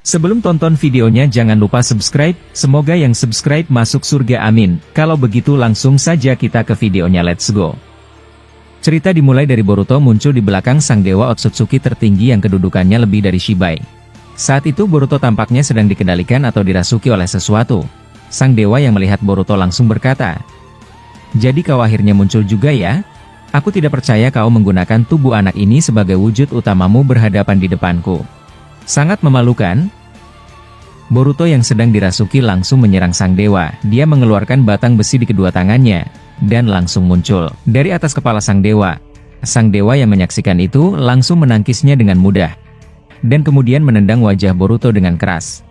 Sebelum tonton videonya jangan lupa subscribe, semoga yang subscribe masuk surga amin. Kalau begitu langsung saja kita ke videonya, let's go. Cerita dimulai dari Boruto muncul di belakang sang dewa Otsutsuki tertinggi yang kedudukannya lebih dari Shibai. Saat itu Boruto tampaknya sedang dikendalikan atau dirasuki oleh sesuatu. Sang dewa yang melihat Boruto langsung berkata, "Jadi kau akhirnya muncul juga ya? Aku tidak percaya kau menggunakan tubuh anak ini sebagai wujud utamamu berhadapan di depanku. Sangat memalukan." Boruto yang sedang dirasuki langsung menyerang sang dewa. Dia mengeluarkan batang besi di kedua tangannya, dan langsung muncul dari atas kepala sang dewa. Sang dewa yang menyaksikan itu langsung menangkisnya dengan mudah, dan kemudian menendang wajah Boruto dengan keras.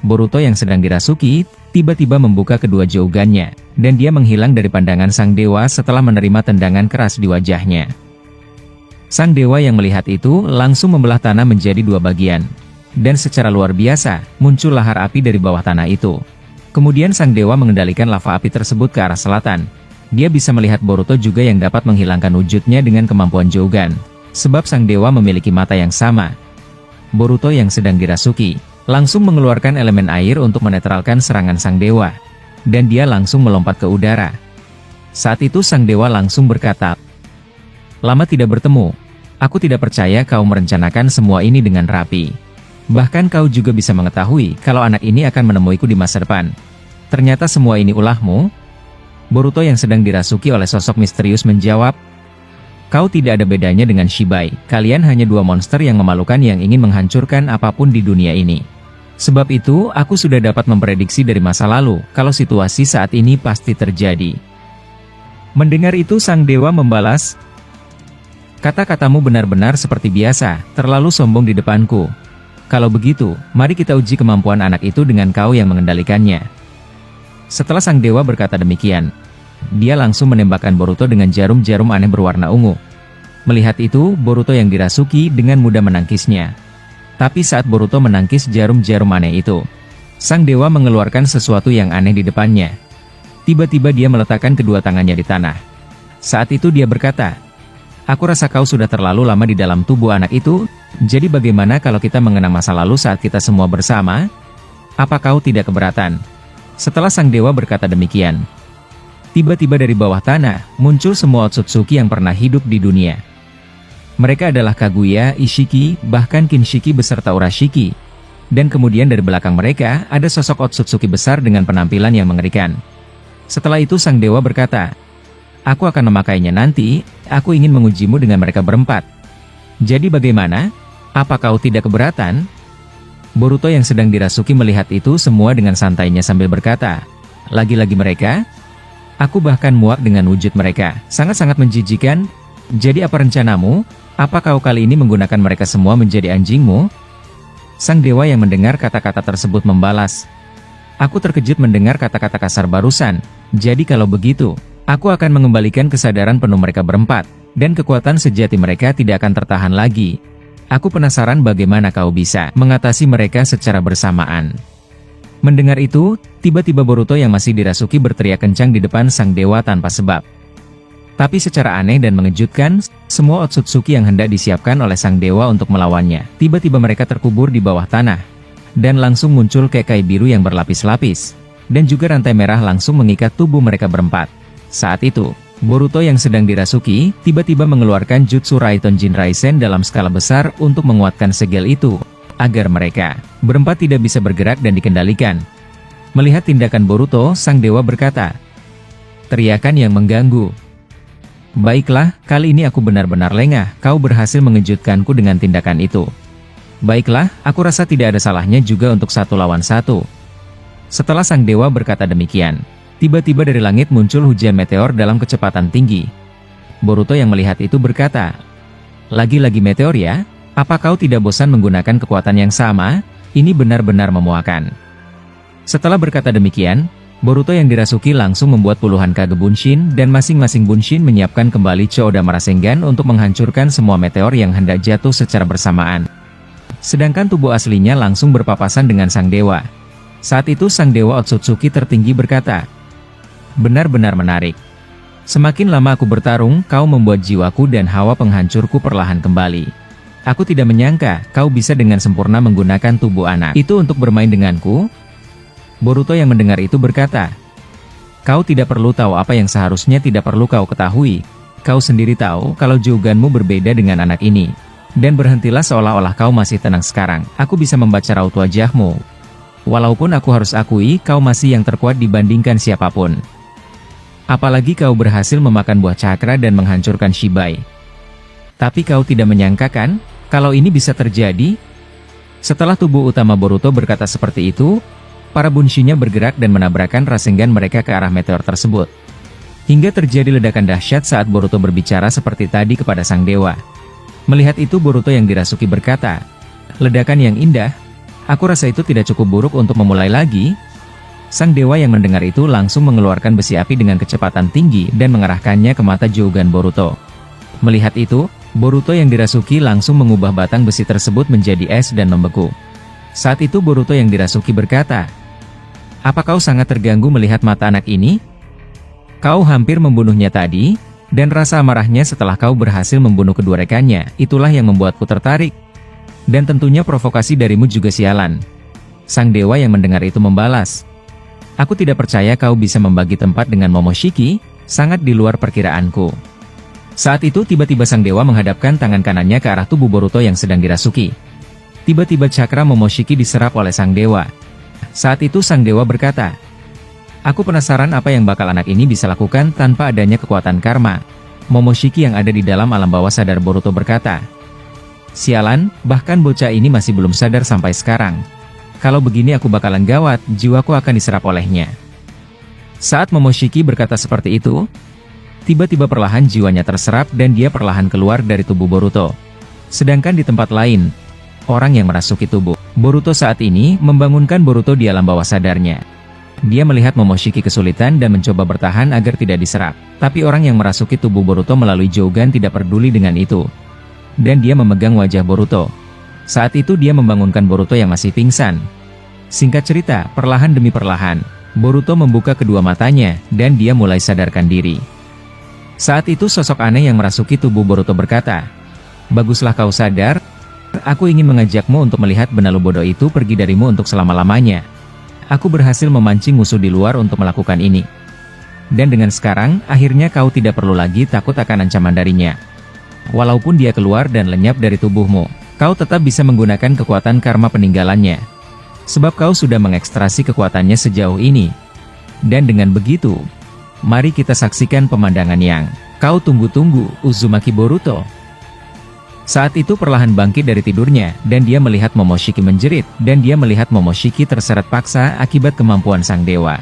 Boruto yang sedang dirasuki, tiba-tiba membuka kedua jaugannya, dan dia menghilang dari pandangan sang dewa setelah menerima tendangan keras di wajahnya. Sang dewa yang melihat itu langsung membelah tanah menjadi dua bagian. Dan secara luar biasa, muncul lahar api dari bawah tanah itu. Kemudian sang dewa mengendalikan lava api tersebut ke arah selatan. Dia bisa melihat Boruto juga yang dapat menghilangkan wujudnya dengan kemampuan Jougan. Sebab sang dewa memiliki mata yang sama. Boruto yang sedang dirasuki, langsung mengeluarkan elemen air untuk menetralkan serangan sang dewa. Dan dia langsung melompat ke udara. Saat itu sang dewa langsung berkata, "Lama tidak bertemu. Aku tidak percaya kau merencanakan semua ini dengan rapi. Bahkan kau juga bisa mengetahui kalau anak ini akan menemuiku di masa depan. Ternyata semua ini ulahmu?" Boruto yang sedang dirasuki oleh sosok misterius menjawab, "Kau tidak ada bedanya dengan Shibai. Kalian hanya dua monster yang memalukan yang ingin menghancurkan apapun di dunia ini. Sebab itu, aku sudah dapat memprediksi dari masa lalu, kalau situasi saat ini pasti terjadi." Mendengar itu sang dewa membalas, "Kata-katamu benar-benar seperti biasa, terlalu sombong di depanku. Kalau begitu, mari kita uji kemampuan anak itu dengan kau yang mengendalikannya." Setelah sang dewa berkata demikian, dia langsung menembakkan Boruto dengan jarum-jarum aneh berwarna ungu. Melihat itu, Boruto yang dirasuki dengan mudah menangkisnya. Tapi saat Boruto menangkis jarum-jarum aneh itu, sang dewa mengeluarkan sesuatu yang aneh di depannya. Tiba-tiba dia meletakkan kedua tangannya di tanah. Saat itu dia berkata, "Aku rasa kau sudah terlalu lama di dalam tubuh anak itu. Jadi bagaimana kalau kita mengenang masa lalu saat kita semua bersama? Apa kau tidak keberatan?" Setelah sang dewa berkata demikian, tiba-tiba dari bawah tanah, muncul semua Otsutsuki yang pernah hidup di dunia. Mereka adalah Kaguya, Ishiki, bahkan Kinshiki beserta Urashiki. Dan kemudian dari belakang mereka, ada sosok Otsutsuki besar dengan penampilan yang mengerikan. Setelah itu sang dewa berkata, "Aku akan memakainya nanti, aku ingin mengujimu dengan mereka berempat. Jadi bagaimana? Apa kau tidak keberatan?" Boruto yang sedang dirasuki melihat itu semua dengan santainya sambil berkata, "Lagi-lagi mereka? Aku bahkan muak dengan wujud mereka, sangat-sangat menjijikan. Jadi apa rencanamu? Apa kau kali ini menggunakan mereka semua menjadi anjingmu?" Sang dewa yang mendengar kata-kata tersebut membalas, "Aku terkejut mendengar kata-kata kasar barusan. Jadi kalau begitu, aku akan mengembalikan kesadaran penuh mereka berempat, dan kekuatan sejati mereka tidak akan tertahan lagi. Aku penasaran bagaimana kau bisa mengatasi mereka secara bersamaan." Mendengar itu, tiba-tiba Boruto yang masih dirasuki berteriak kencang di depan sang dewa tanpa sebab. Tapi secara aneh dan mengejutkan, semua Otsutsuki yang hendak disiapkan oleh sang dewa untuk melawannya, tiba-tiba mereka terkubur di bawah tanah. Dan langsung muncul kekai biru yang berlapis-lapis. Dan juga rantai merah langsung mengikat tubuh mereka berempat. Saat itu, Boruto yang sedang dirasuki, tiba-tiba mengeluarkan Jutsu Raito Jinraisen dalam skala besar untuk menguatkan segel itu, agar mereka berempat tidak bisa bergerak dan dikendalikan. Melihat tindakan Boruto, sang dewa berkata, "Teriakan yang mengganggu. Baiklah, kali ini aku benar-benar lengah, kau berhasil mengejutkanku dengan tindakan itu. Baiklah, aku rasa tidak ada salahnya juga untuk 1 lawan 1. Setelah sang dewa berkata demikian, tiba-tiba dari langit muncul hujan meteor dalam kecepatan tinggi. Boruto yang melihat itu berkata, "Lagi-lagi meteor ya? Apa kau tidak bosan menggunakan kekuatan yang sama? Ini benar-benar memuakan." Setelah berkata demikian, Boruto yang dirasuki langsung membuat puluhan Kage Bunshin dan masing-masing Bunshin menyiapkan kembali Choudama Rasengan untuk menghancurkan semua meteor yang hendak jatuh secara bersamaan. Sedangkan tubuh aslinya langsung berpapasan dengan sang dewa. Saat itu sang dewa Otsutsuki tertinggi berkata, "Benar-benar menarik. Semakin lama aku bertarung, kau membuat jiwaku dan hawa penghancurku perlahan kembali. Aku tidak menyangka, kau bisa dengan sempurna menggunakan tubuh anak itu untuk bermain denganku. Boruto yang mendengar itu berkata, kau tidak perlu tahu apa yang seharusnya tidak perlu kau ketahui. Kau sendiri tahu kalau Jouganmu berbeda dengan anak ini. Dan berhentilah seolah-olah kau masih tenang sekarang. Aku bisa membaca raut wajahmu. Walaupun aku harus akui kau masih yang terkuat dibandingkan siapapun. Apalagi kau berhasil memakan buah cakra dan menghancurkan Shibai. Tapi kau tidak menyangka kan, kalau ini bisa terjadi? Setelah tubuh utama Boruto berkata seperti itu, para bunshinya bergerak dan menabrakkan Rasengan mereka ke arah meteor tersebut. Hingga terjadi ledakan dahsyat saat Boruto berbicara seperti tadi kepada sang dewa. Melihat itu Boruto yang dirasuki berkata, ledakan yang indah, aku rasa itu tidak cukup buruk untuk memulai lagi. Sang dewa yang mendengar itu langsung mengeluarkan besi api dengan kecepatan tinggi dan mengarahkannya ke mata Jougan Boruto. Melihat itu, Boruto yang dirasuki langsung mengubah batang besi tersebut menjadi es dan membeku. Saat itu Boruto yang dirasuki berkata, apa kau sangat terganggu melihat mata anak ini? Kau hampir membunuhnya tadi, dan rasa amarahnya setelah kau berhasil membunuh kedua rekannya, itulah yang membuatku tertarik. Dan tentunya provokasi darimu juga sialan. Sang dewa yang mendengar itu membalas, aku tidak percaya kau bisa membagi tempat dengan Momoshiki, sangat di luar perkiraanku. Saat itu tiba-tiba sang dewa menghadapkan tangan kanannya ke arah tubuh Boruto yang sedang dirasuki. Tiba-tiba cakra Momoshiki diserap oleh sang dewa. Saat itu sang dewa berkata, aku penasaran apa yang bakal anak ini bisa lakukan tanpa adanya kekuatan karma. Momoshiki yang ada di dalam alam bawah sadar Boruto berkata, sialan, bahkan bocah ini masih belum sadar sampai sekarang. Kalau begini aku bakalan gawat, jiwaku akan diserap olehnya. Saat Momoshiki berkata seperti itu, tiba-tiba perlahan jiwanya terserap dan dia perlahan keluar dari tubuh Boruto. Sedangkan di tempat lain, orang yang merasuki tubuh Boruto saat ini membangunkan Boruto di alam bawah sadarnya. Dia melihat Momoshiki kesulitan dan mencoba bertahan agar tidak diserap. Tapi orang yang merasuki tubuh Boruto melalui Jougan tidak peduli dengan itu. Dan dia memegang wajah Boruto. Saat itu dia membangunkan Boruto yang masih pingsan. Singkat cerita, perlahan demi perlahan, Boruto membuka kedua matanya, dan dia mulai sadarkan diri. Saat itu sosok aneh yang merasuki tubuh Boruto berkata, baguslah kau sadar, aku ingin mengajakmu untuk melihat benalu bodoh itu pergi darimu untuk selama-lamanya. Aku berhasil memancing musuh di luar untuk melakukan ini. Dan dengan sekarang, akhirnya kau tidak perlu lagi takut akan ancaman darinya. Walaupun dia keluar dan lenyap dari tubuhmu, kau tetap bisa menggunakan kekuatan karma peninggalannya. Sebab kau sudah mengekstrasi kekuatannya sejauh ini. Dan dengan begitu, mari kita saksikan pemandangan yang kau tunggu-tunggu, Uzumaki Boruto. Saat itu perlahan bangkit dari tidurnya, dan dia melihat Momoshiki menjerit, dan dia melihat Momoshiki terseret paksa akibat kemampuan sang dewa.